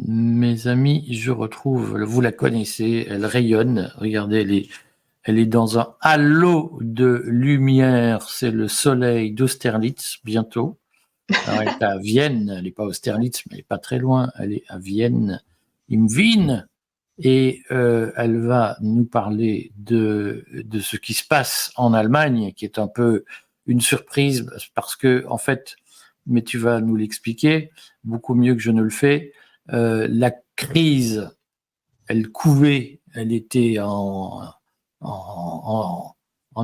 Mes amis, je retrouve, vous la connaissez, elle rayonne. Regardez, elle est dans un halo de lumière. C'est le soleil d'Austerlitz, bientôt. Alors, elle est à Vienne. Elle n'est pas à Austerlitz, mais elle n'est pas très loin. Elle est à Vienne, im Wien. Et elle va nous parler de ce qui se passe en Allemagne, qui est un peu une surprise, parce que, en fait, mais tu vas nous l'expliquer beaucoup mieux que je ne le fais, la crise, elle couvait, elle était en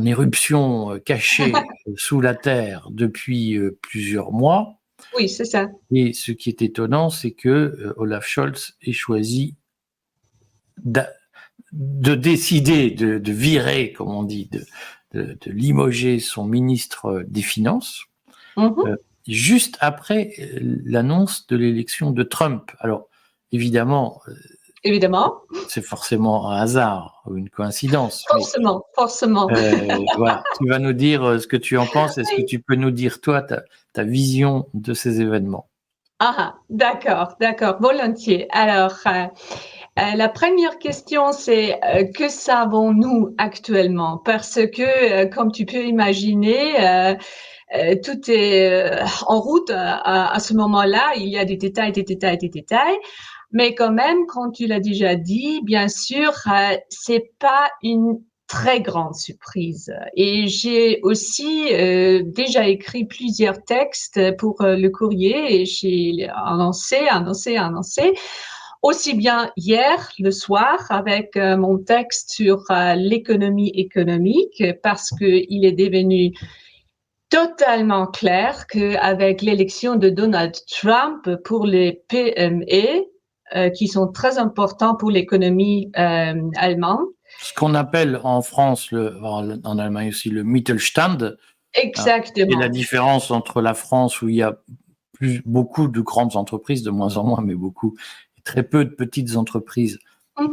éruption cachée sous la terre depuis plusieurs mois. Oui, c'est ça. Et ce qui est étonnant, c'est que Olaf Scholz ait choisi de décider de virer, comme on dit, de limoger son ministre des Finances, juste après l'annonce de l'élection de Trump. Alors, évidemment, c'est forcément un hasard ou une coïncidence. Forcément. Voilà. Tu vas nous dire ce que tu en penses. Est-ce que tu peux nous dire, toi, ta vision de ces événements? Ah, d'accord, volontiers. Alors, la première question, c'est que savons-nous actuellement? Parce que, comme tu peux imaginer, tout est en route à ce moment-là. Il y a des détails. Mais quand même, comme tu l'as déjà dit, bien sûr, c'est pas une très grande surprise. Et j'ai aussi déjà écrit plusieurs textes pour le courrier et j'ai annoncé, aussi bien hier, le soir, avec mon texte sur l'économie économique, parce qu'il est devenu totalement clair qu'avec l'élection de Donald Trump pour les PME, qui sont très importants pour l'économie allemande. Ce qu'on appelle en France, en Allemagne aussi, le Mittelstand. Exactement. Et la différence entre la France, où il y a beaucoup de grandes entreprises, de moins en moins, mais beaucoup, et très peu de petites entreprises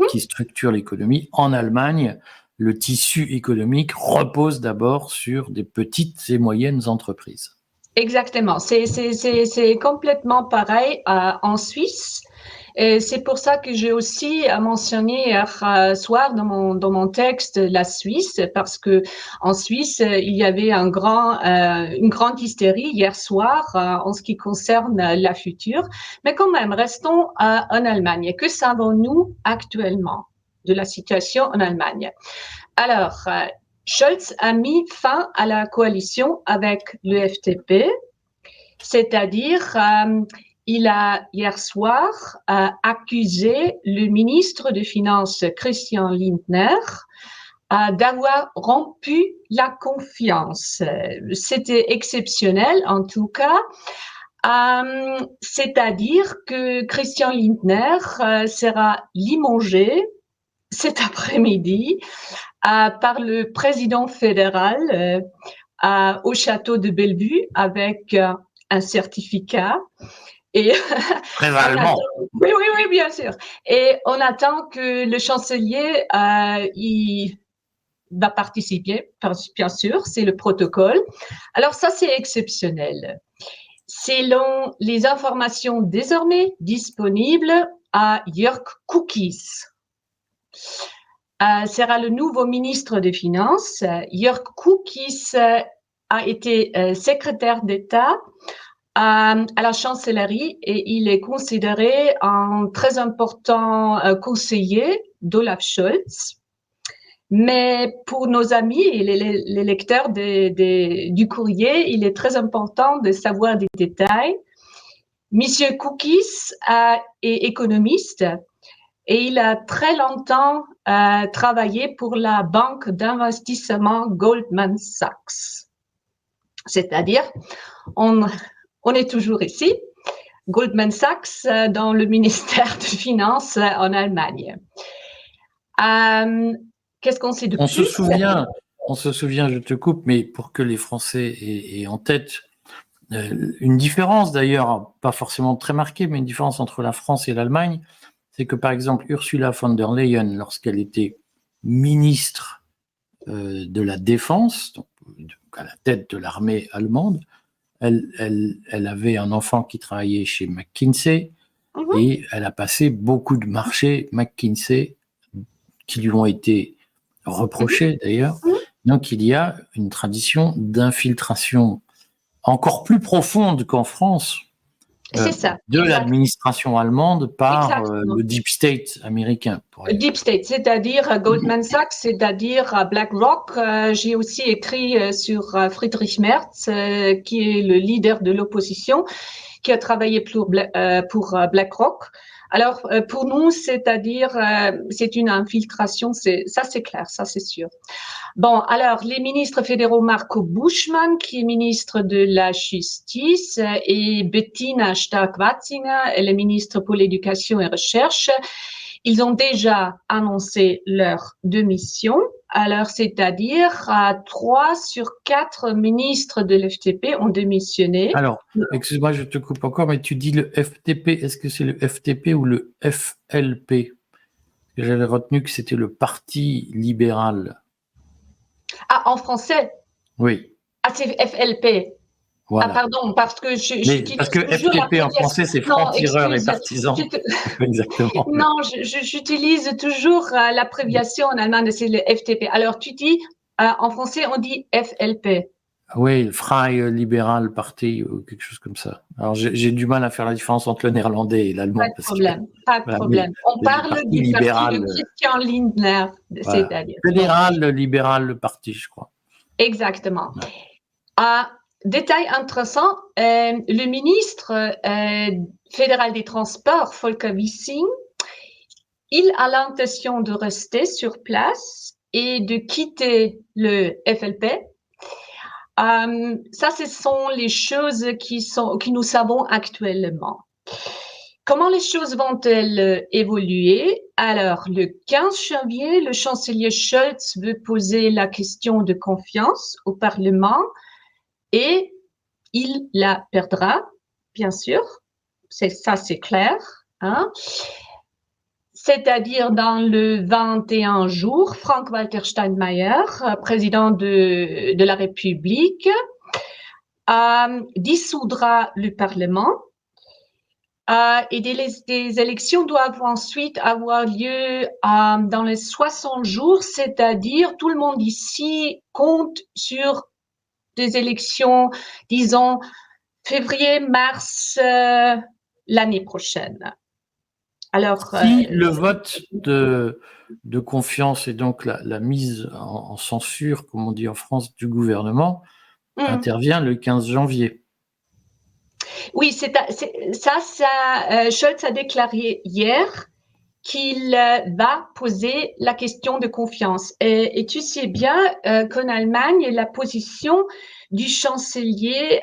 qui structurent l'économie. En Allemagne, le tissu économique repose d'abord sur des petites et moyennes entreprises. Exactement. C'est complètement pareil en Suisse. Et c'est pour ça que j'ai aussi mentionné hier soir dans mon texte la Suisse, parce que en Suisse il y avait une grande hystérie hier soir en ce qui concerne la future. Mais quand même, restons en Allemagne. Que savons-nous actuellement de la situation en Allemagne? Alors, Scholz a mis fin à la coalition avec le FDP, c'est-à-dire il a hier soir accusé le ministre des Finances Christian Lindner d'avoir rompu la confiance. C'était exceptionnel en tout cas. C'est-à-dire que Christian Lindner sera limogé cet après-midi par le président fédéral au château de Bellevue avec un certificat. Et très allemand. Oui, bien sûr. Et on attend que le chancelier il va participer, bien sûr, c'est le protocole. Alors ça, c'est exceptionnel. Selon les informations désormais disponibles à Jörg Kukies, sera le nouveau ministre des Finances. Jörg Kukies a été secrétaire d'État à la chancellerie et il est considéré un très important conseiller d'Olaf Scholz. Mais pour nos amis et les lecteurs du courrier, il est très important de savoir des détails. Monsieur Kukies est économiste et il a très longtemps travaillé pour la banque d'investissement Goldman Sachs. C'est-à-dire, on est toujours ici, Goldman Sachs dans le ministère des Finances en Allemagne. Qu'est-ce qu'on sait de plus? On se souvient, je te coupe, mais pour que les Français aient en tête une différence d'ailleurs, pas forcément très marquée, mais une différence entre la France et l'Allemagne, c'est que par exemple Ursula von der Leyen, lorsqu'elle était ministre de la Défense, donc à la tête de l'armée allemande, elle avait un enfant qui travaillait chez McKinsey, et elle a passé beaucoup de marchés McKinsey qui lui ont été reprochés d'ailleurs. Donc il y a une tradition d'infiltration encore plus profonde qu'en France C'est ça. de l'administration allemande par Exactement. le deep state américain. Deep State, c'est-à-dire Goldman Sachs, c'est-à-dire BlackRock. J'ai aussi écrit sur Friedrich Merz, qui est le leader de l'opposition, qui a travaillé pour BlackRock. Alors, pour nous, c'est-à-dire, c'est une infiltration, ça c'est clair, ça c'est sûr. Bon, alors, les ministres fédéraux Marco Buschmann, qui est ministre de la Justice, et Bettina Stark-Watzinger, elle est ministre pour l'éducation et recherche. Ils ont déjà annoncé leur démission. Alors, c'est-à-dire 3 sur 4 ministres de l'FTP ont démissionné. Alors, excuse-moi, je te coupe encore, mais tu dis le FTP, est-ce que c'est le FTP ou le FLP? J'avais retenu que c'était le Parti libéral. Ah, en français? Oui. Ah, c'est FLP. Voilà. Ah, pardon, parce que parce que FTP en français, c'est franc-tireur et partisan. Exactement. Non, j'utilise toujours l'abréviation en allemand, c'est le FTP. Alors, tu dis, en français, on dit FLP. Oui, Freie Liberal Party ou quelque chose comme ça. Alors, j'ai du mal à faire la différence entre le néerlandais et l'allemand. Pas de problème, pas de problème. On parle du parti de Christian Lindner, c'est-à-dire. Fédéral, libéral, le parti, je crois. Exactement. Détail intéressant, le ministre fédéral des Transports, Volker Wissing, il a l'intention de rester sur place et de quitter le FLP. Ça, ce sont les choses que nous savons actuellement. Comment les choses vont-elles évoluer? Alors, le 15 janvier, le chancelier Scholz veut poser la question de confiance au Parlement et il la perdra, bien sûr. Ça, c'est clair. Hein? C'est-à-dire dans le 21 jours, Frank-Walter Steinmeier, président de la République, dissoudra le Parlement et des élections doivent ensuite avoir lieu dans les 60 jours, c'est-à-dire tout le monde ici compte sur des élections, disons, février, mars l'année prochaine. Alors, si le vote de confiance et donc la mise en censure, comme on dit en France, du gouvernement intervient le 15 janvier. Oui, Scholz a déclaré hier qu'il va poser la question de confiance. Et tu sais bien qu'en Allemagne, la position du chancelier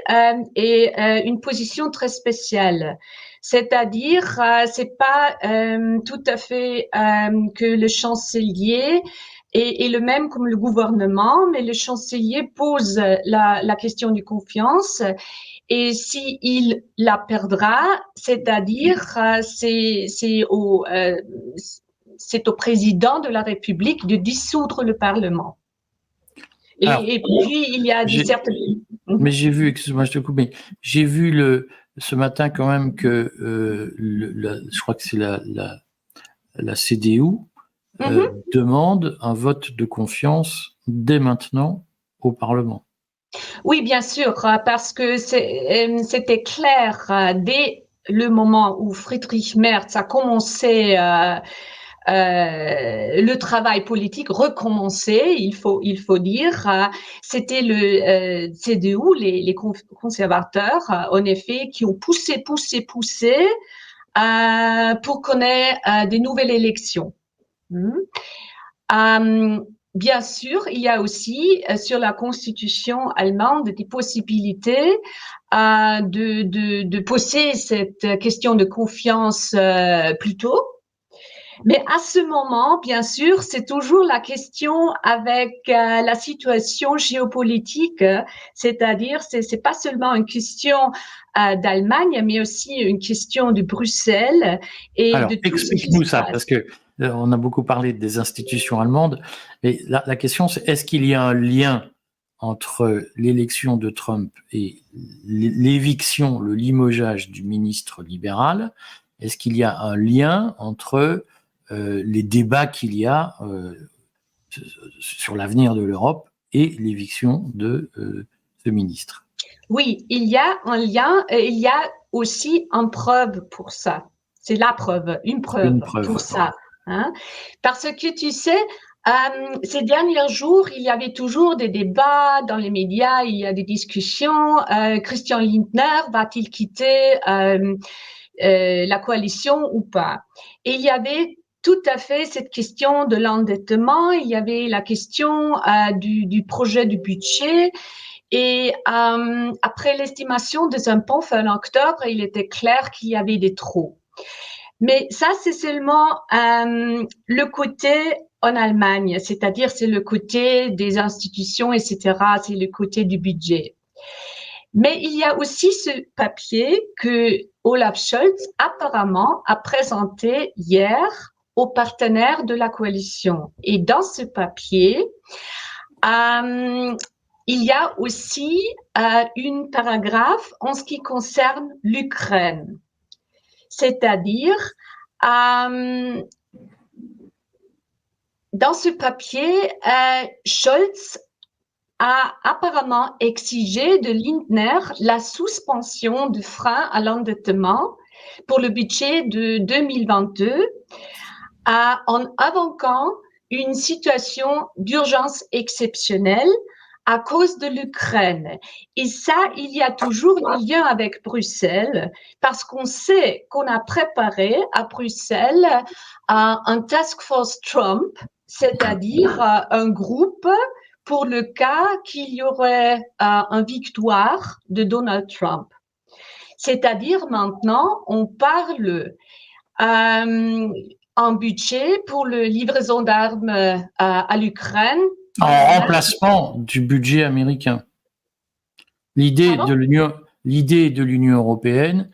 est une position très spéciale. C'est-à-dire, c'est pas tout à fait que le chancelier est le même comme le gouvernement, mais le chancelier pose la question de confiance. Et si il la perdra, c'est-à-dire c'est au président de la République de dissoudre le Parlement. Et puis il y a certaines. Mais j'ai vu, excuse-moi, je te coupe, mais j'ai vu ce matin quand même que je crois que c'est la CDU demande un vote de confiance dès maintenant au Parlement. Oui, bien sûr, parce que c'était clair dès le moment où Friedrich Merz a commencé le travail politique, recommencer, il faut dire, c'était le CDU, les conservateurs, en effet, qui ont poussé pour qu'on ait des nouvelles élections. Bien sûr, il y a aussi sur la constitution allemande des possibilités de poser cette question de confiance plus tôt. Mais à ce moment, bien sûr, c'est toujours la question avec la situation géopolitique, c'est-à-dire c'est pas seulement une question d'Allemagne, mais aussi une question de Bruxelles et alors, de tout ce qui explique-nous se ça, passe. parce que on a beaucoup parlé des institutions allemandes, mais la question c'est est-ce qu'il y a un lien entre l'élection de Trump et l'éviction, le limogeage du ministre libéral, est-ce qu'il y a un lien entre les débats qu'il y a sur l'avenir de l'Europe et l'éviction de ce ministre? Oui, il y a un lien, il y a aussi une preuve pour ça. C'est la preuve, une preuve pour ça. Hein? Parce que tu sais, ces derniers jours, il y avait toujours des débats dans les médias, il y a des discussions. Christian Lindner va-t-il quitter la coalition ou pas? Et il y avait tout à fait cette question de l'endettement, il y avait la question du projet du budget. Et après l'estimation des impôts fin octobre, il était clair qu'il y avait des trous. Mais ça, c'est seulement le côté en Allemagne, c'est-à-dire c'est le côté des institutions, etc., c'est le côté du budget. Mais il y a aussi ce papier que Olaf Scholz apparemment a présenté hier aux partenaires de la coalition. Et dans ce papier, il y a aussi une paragraphe en ce qui concerne l'Ukraine. C'est-à-dire, dans ce papier, Scholz a apparemment exigé de Lindner la suspension du frein à l'endettement pour le budget de 2022 en invoquant une situation d'urgence exceptionnelle à cause de l'Ukraine. Et ça, il y a toujours un lien avec Bruxelles parce qu'on sait qu'on a préparé à Bruxelles un task force Trump, c'est-à-dire un groupe pour le cas qu'il y aurait une victoire de Donald Trump. C'est-à-dire maintenant, on parle un budget pour la livraison d'armes à l'Ukraine. En remplacement du budget américain. L'idée de l'Union européenne,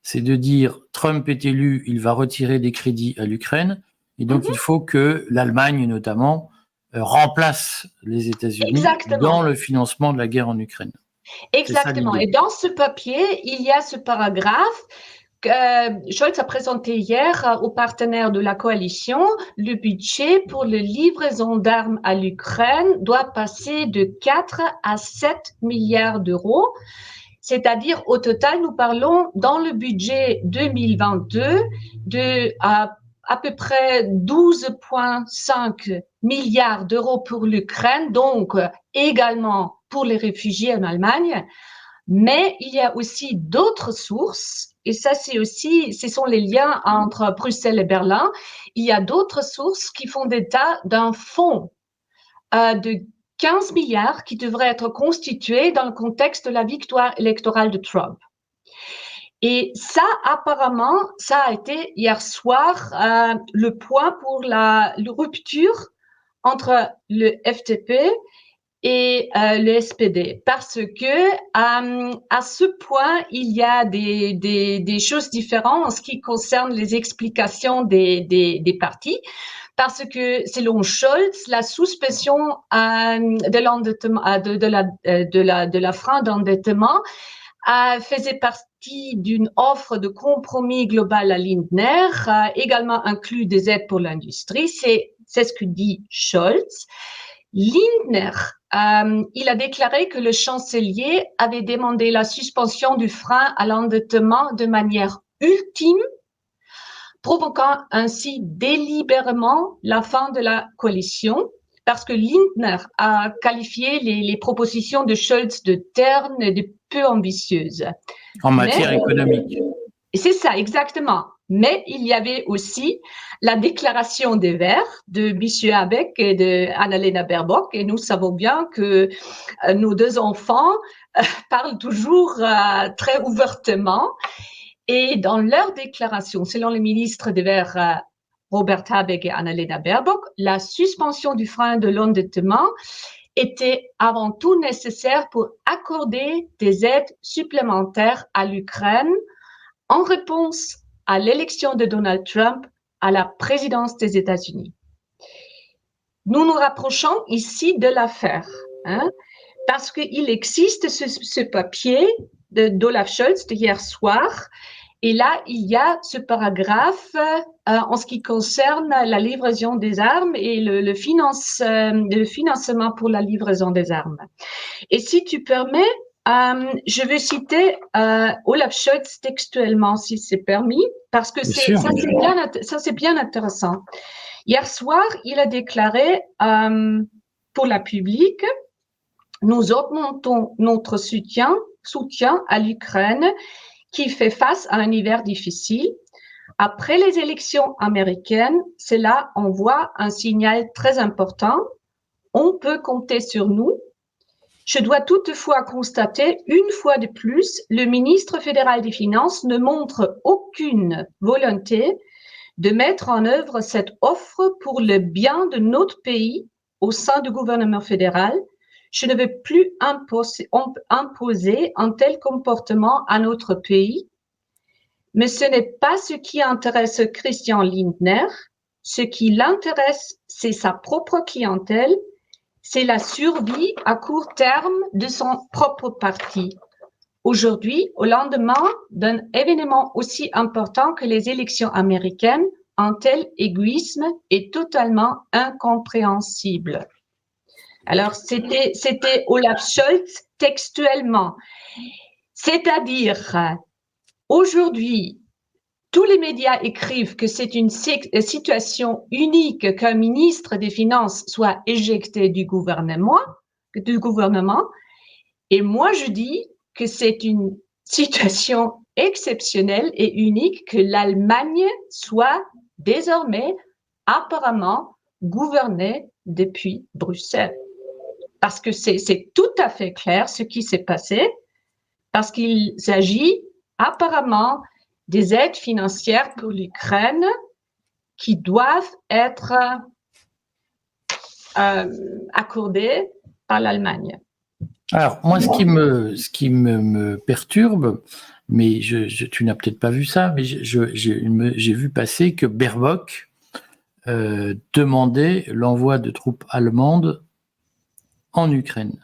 c'est de dire Trump est élu, il va retirer des crédits à l'Ukraine, et donc il faut que l'Allemagne notamment remplace les États-Unis dans le financement de la guerre en Ukraine. Exactement. Et dans ce papier, il y a ce paragraphe Scholz a présenté hier aux partenaires de la coalition. Le budget pour la livraison d'armes à l'Ukraine doit passer de 4 à 7 milliards d'euros. C'est-à-dire, au total, nous parlons dans le budget 2022 de à peu près 12,5 milliards d'euros pour l'Ukraine, donc également pour les réfugiés en Allemagne. Mais il y a aussi d'autres sources, et ça ce sont les liens entre Bruxelles et Berlin. Il y a d'autres sources qui font état d'un fonds de 15 milliards qui devrait être constitué dans le contexte de la victoire électorale de Trump. Et ça, apparemment, ça a été hier soir le point pour la rupture entre le FDP et le SPD, parce que à ce point, il y a des choses différentes en ce qui concerne les explications des partis. Parce que selon Scholz, la suspension de l'endettement, de la frein d'endettement faisait partie d'une offre de compromis global à Lindner, également inclus des aides pour l'industrie. C'est ce que dit Scholz. Lindner, il a déclaré que le chancelier avait demandé la suspension du frein à l'endettement de manière ultime, provoquant ainsi délibérément la fin de la coalition, parce que Lindner a qualifié les propositions de Scholz de ternes et de peu ambitieuses. En matière économique. C'est ça, exactement. Mais il y avait aussi la déclaration des Verts de M. Habeck et de Annalena Baerbock, et nous savons bien que nos deux enfants parlent toujours très ouvertement. Et dans leur déclaration, selon les ministres des Verts, Robert Habeck et Annalena Baerbock, la suspension du frein de l'endettement était avant tout nécessaire pour accorder des aides supplémentaires à l'Ukraine en réponse à l'élection de Donald Trump à la présidence des États-Unis. Nous nous rapprochons ici de l'affaire, parce qu'il existe ce papier d'Olaf Scholz de hier soir, Et là, il y a ce paragraphe en ce qui concerne la livraison des armes et le financement pour la livraison des armes. Et si tu permets, je vais citer Olaf Scholz textuellement, si c'est permis, parce que ça c'est bien intéressant. Hier soir, il a déclaré pour la publique, nous augmentons notre soutien à l'Ukraine qui fait face à un hiver difficile. Après les élections américaines, cela envoie un signal très important. On peut compter sur nous. Je dois toutefois constater, une fois de plus, le ministre fédéral des Finances ne montre aucune volonté de mettre en œuvre cette offre pour le bien de notre pays au sein du gouvernement fédéral. Je ne vais plus imposer un tel comportement à notre pays. Mais ce n'est pas ce qui intéresse Christian Lindner. Ce qui l'intéresse, c'est sa propre clientèle, c'est la survie à court terme de son propre parti. Aujourd'hui, au lendemain d'un événement aussi important que les élections américaines, un tel égoïsme est totalement incompréhensible. Alors, c'était Olaf Scholz textuellement. C'est-à-dire, aujourd'hui, tous les médias écrivent que c'est une situation unique qu'un ministre des Finances soit éjecté du gouvernement. Et moi, je dis que c'est une situation exceptionnelle et unique que l'Allemagne soit désormais apparemment gouvernée depuis Bruxelles. Parce que c'est tout à fait clair ce qui s'est passé, parce qu'il s'agit apparemment des aides financières pour l'Ukraine qui doivent être accordées par l'Allemagne. Alors, moi, ce qui me perturbe, mais tu n'as peut-être pas vu ça, mais j'ai vu passer que Baerbock demandait l'envoi de troupes allemandes en Ukraine.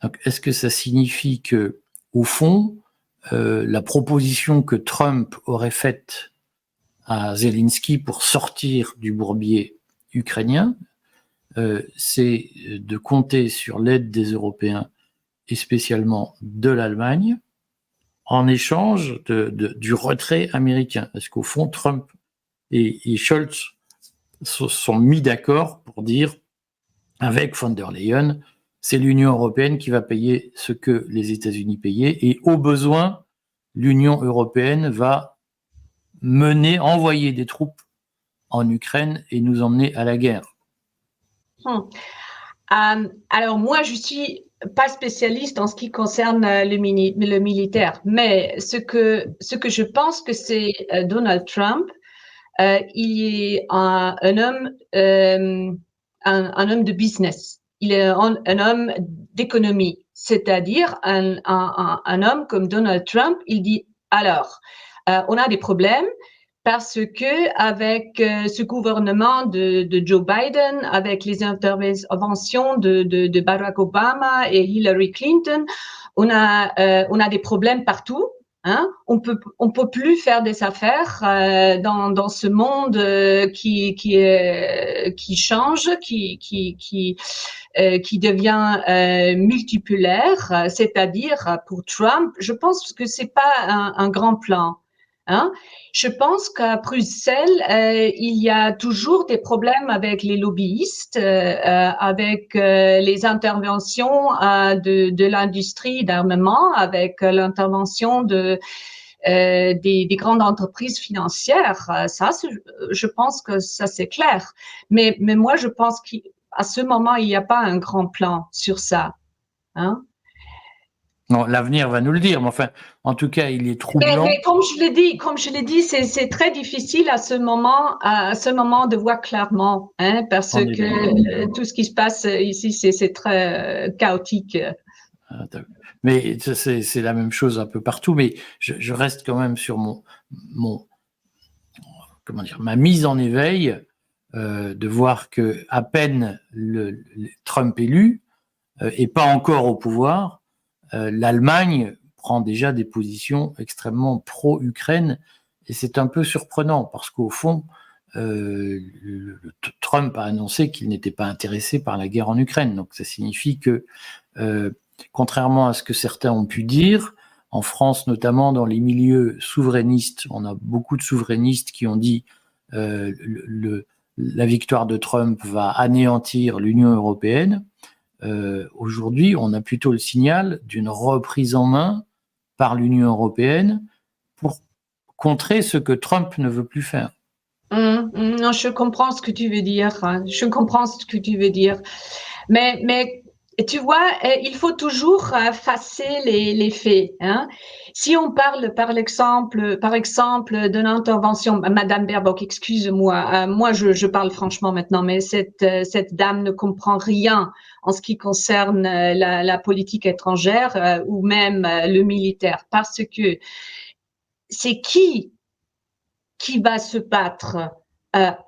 Donc, est-ce que ça signifie que, au fond, la proposition que Trump aurait faite à Zelensky pour sortir du bourbier ukrainien, c'est de compter sur l'aide des Européens et spécialement de l'Allemagne en échange du retrait américain. Parce qu'au fond, Trump et Scholz sont mis d'accord pour dire, avec von der Leyen, c'est l'Union européenne qui va payer ce que les États-Unis payaient et au besoin, l'Union européenne va envoyer des troupes en Ukraine et nous emmener à la guerre. Alors moi, je suis pas spécialiste en ce qui concerne le militaire, mais ce que je pense que c'est Donald Trump, il est un homme de business. Il est un homme d'économie, c'est-à-dire un homme comme Donald Trump. Il dit alors, on a des problèmes. Parce que avec ce gouvernement de Joe Biden, avec les interventions de Barack Obama et Hillary Clinton, on a des problèmes partout. Hein? On peut plus faire des affaires dans ce monde qui change, qui devient multipolaire. C'est-à-dire pour Trump, je pense que c'est pas un grand plan. Hein? Je pense qu'à Bruxelles, il y a toujours des problèmes avec les lobbyistes, avec les interventions de l'industrie d'armement, avec l'intervention des grandes entreprises financières. Ça, je pense que ça c'est clair. Mais moi, je pense qu'à ce moment, il n'y a pas un grand plan sur ça. Hein? Non, l'avenir va nous le dire, mais enfin, en tout cas, il est troublant. Mais comme je l'ai dit, c'est très difficile à ce moment de voir clairement, hein, parce que tout ce qui se passe ici, c'est très chaotique. Mais c'est la même chose un peu partout, mais je reste quand même sur ma mise en éveil de voir que à peine Trump élu et pas encore au pouvoir, l'Allemagne prend déjà des positions extrêmement pro-Ukraine, et c'est un peu surprenant parce qu'au fond, Trump a annoncé qu'il n'était pas intéressé par la guerre en Ukraine. Donc ça signifie que, contrairement à ce que certains ont pu dire, en France, notamment dans les milieux souverainistes, on a beaucoup de souverainistes qui ont dit la victoire de Trump va anéantir l'Union européenne. Aujourd'hui, on a plutôt le signal d'une reprise en main par l'Union européenne pour contrer ce que Trump ne veut plus faire. Non, je comprends ce que tu veux dire. Je comprends ce que tu veux dire. Mais tu vois, il faut toujours facer les faits. Hein. Si on parle, par exemple, d'une intervention, Madame Baerbock, excuse-moi, moi je parle franchement maintenant, mais cette dame ne comprend rien en ce qui concerne la politique étrangère ou même le militaire, parce que c'est qui va se battre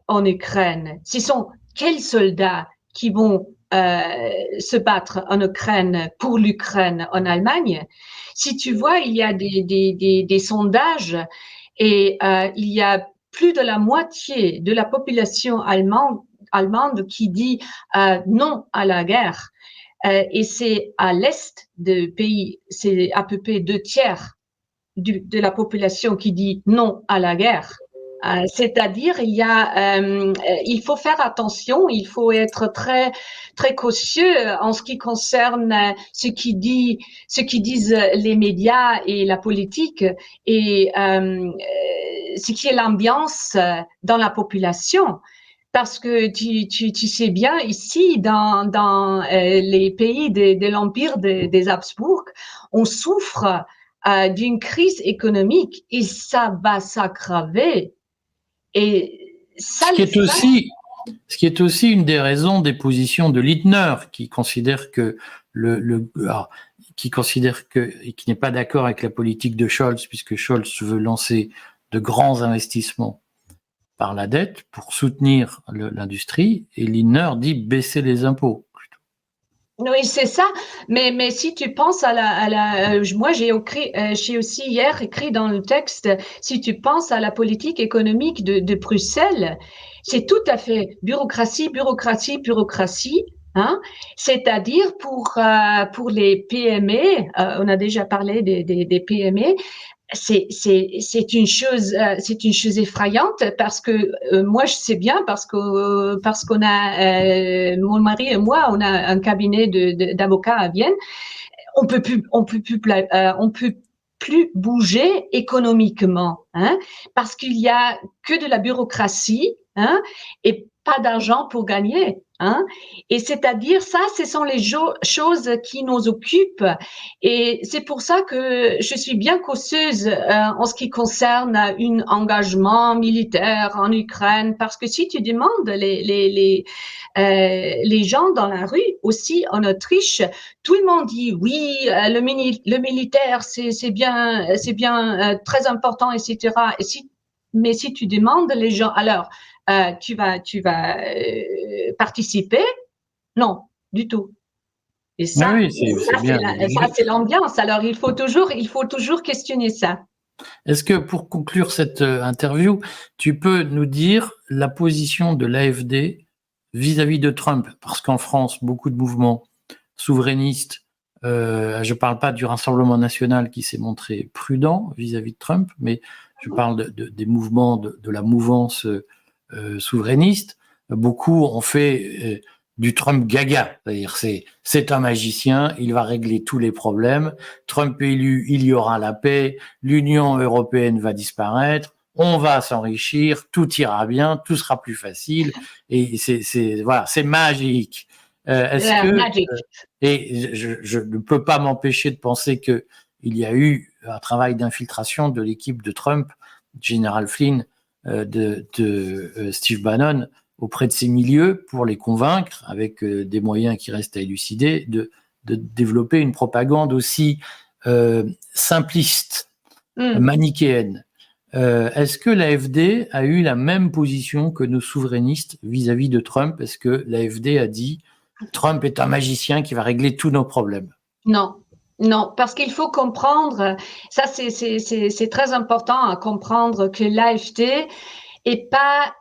en Ukraine? Ce sont quels soldats qui vont se battre en Ukraine pour l'Ukraine en Allemagne? Si tu vois, il y a des sondages et il y a plus de la moitié de la population allemande qui dit non à la guerre. Et c'est à l'est du pays, c'est à peu près 2/3 de la population qui dit non à la guerre. C'est-à-dire, il faut faire attention, il faut être très très cautieux en ce qui concerne ce qui disent les médias et la politique et ce qui est l'ambiance dans la population. Parce que tu sais bien, ici, dans les pays de l'Empire des Habsbourg, on souffre d'une crise économique et ça va s'aggraver. Et ça, ce qui est aussi une des raisons des positions de Lindner, qui considère que qui n'est pas d'accord avec la politique de Scholz, puisque Scholz veut lancer de grands investissements par la dette pour soutenir l'industrie, et Lindner dit baisser les impôts. Oui, c'est ça. Mais si tu penses moi j'ai aussi hier écrit dans le texte, si tu penses à la politique économique de Bruxelles, c'est tout à fait bureaucratie, bureaucratie, bureaucratie. Hein? C'est-à-dire pour les PME, on a déjà parlé des PME, c'est une chose effrayante parce que moi je sais bien parce qu'on a mon mari et moi on a un cabinet d'avocats à Vienne. On peut plus bouger économiquement, hein, parce qu'il y a que de la bureaucratie, hein, et pas d'argent pour gagner. Hein? Et c'est-à-dire ça, ce sont les choses qui nous occupent. Et c'est pour ça que je suis bien causeuse en ce qui concerne un engagement militaire en Ukraine, parce que si tu demandes les gens dans la rue, aussi en Autriche, tout le monde dit oui, le militaire c'est bien très important, etc. Mais si tu demandes les gens, alors tu vas participer? Non, du tout. Et ça, Oui, ça c'est l'ambiance. Alors il faut toujours questionner ça. Est-ce que pour conclure cette interview, tu peux nous dire la position de l'AfD vis-à-vis de Trump? Parce qu'en France, beaucoup de mouvements souverainistes, je ne parle pas du Rassemblement national qui s'est montré prudent vis-à-vis de Trump, mais je parle des mouvements de la mouvance souverainiste. Beaucoup ont fait du Trump gaga, c'est-à-dire c'est un magicien, il va régler tous les problèmes, Trump élu, il y aura la paix, l'Union européenne va disparaître, on va s'enrichir, tout ira bien, tout sera plus facile, et c'est magique. Et je ne peux pas m'empêcher de penser que il y a eu un travail d'infiltration de l'équipe de Trump, General Flynn, de Steve Bannon, auprès de ces milieux pour les convaincre, avec des moyens qui restent à élucider, de développer une propagande aussi simpliste, manichéenne. Est-ce que l'AfD a eu la même position que nos souverainistes vis-à-vis de Trump? Est-ce que l'AfD a dit Trump est un magicien qui va régler tous nos problèmes? Non. Non, parce qu'il faut comprendre, ça c'est très important à comprendre que l'AfD est pas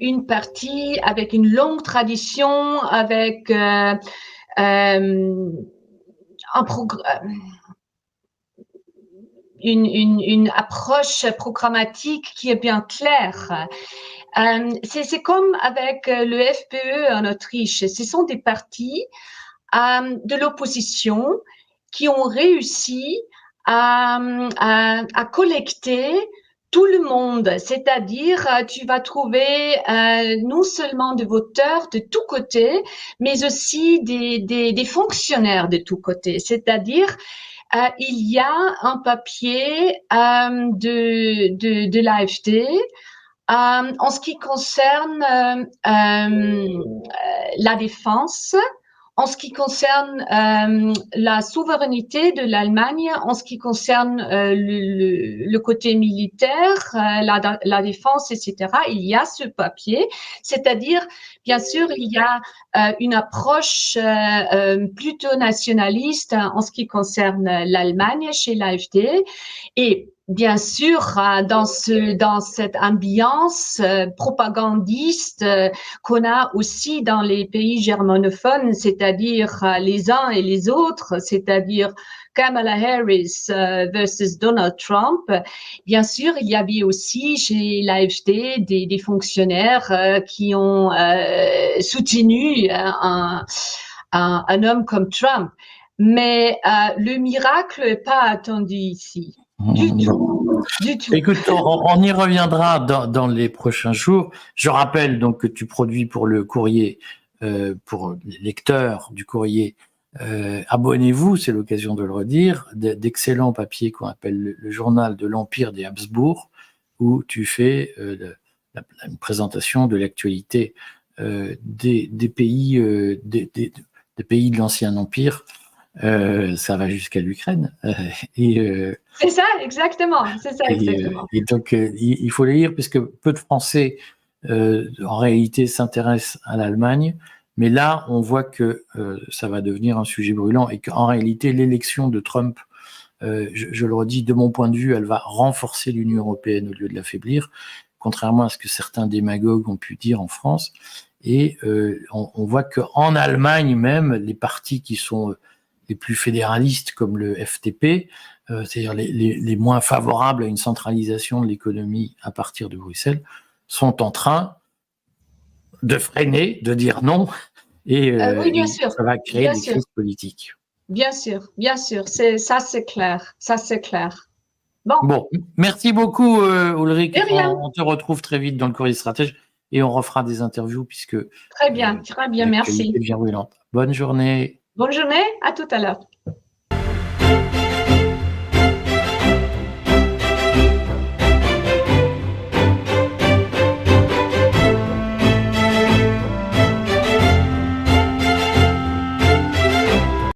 une partie avec une longue tradition, avec un une approche programmatique qui est bien claire. C'est comme avec le FPE en Autriche. Ce sont des partis de l'opposition qui ont réussi à collecter tout le monde, c'est-à-dire tu vas trouver non seulement des voteurs de tous côtés, mais aussi des fonctionnaires de tous côtés, c'est-à-dire il y a un papier de l'AfD en ce qui concerne la défense, en ce qui concerne la souveraineté de l'Allemagne, en ce qui concerne le côté militaire, la défense, etc., il y a ce papier. C'est-à-dire, bien sûr, il y a une approche plutôt nationaliste en ce qui concerne l'Allemagne chez l'AfD. Et bien sûr, dans cette ambiance propagandiste qu'on a aussi dans les pays germanophones, c'est-à-dire les uns et les autres, c'est-à-dire Kamala Harris versus Donald Trump. Bien sûr, il y avait aussi chez l'AfD des fonctionnaires qui ont soutenu un homme comme Trump. Mais le miracle n'est pas attendu ici. Du tout. Du tout. Écoute, on y reviendra dans les prochains jours. Je rappelle donc que tu produis pour le courrier, pour les lecteurs du courrier. Abonnez-vous, c'est l'occasion de le redire, d'excellents papiers qu'on appelle le journal de l'Empire des Habsbourg, où tu fais une présentation de l'actualité des pays des pays de l'ancien empire. Ça va jusqu'à l'Ukraine. C'est ça, exactement. C'est ça, exactement. Et donc, il faut les lire, puisque peu de Français, en réalité, s'intéressent à l'Allemagne. Mais là, on voit que ça va devenir un sujet brûlant et qu'en réalité, l'élection de Trump, je le redis, de mon point de vue, elle va renforcer l'Union européenne au lieu de l'affaiblir, contrairement à ce que certains démagogues ont pu dire en France. Et on voit qu'en Allemagne même, les partis qui sont les plus fédéralistes comme le FDP, c'est-à-dire les moins favorables à une centralisation de l'économie à partir de Bruxelles, sont en train de freiner, de dire non, et oui, bien sûr. Ça va créer des crises politiques. Bien sûr, bien sûr. Ça, c'est clair. Ça, c'est clair. Bon, merci beaucoup Ulrich. On te retrouve très vite dans le Courrier Stratège et on refera des interviews puisque très bien, merci. Bien brûlante. Bonne journée. Bonne journée, à tout à l'heure.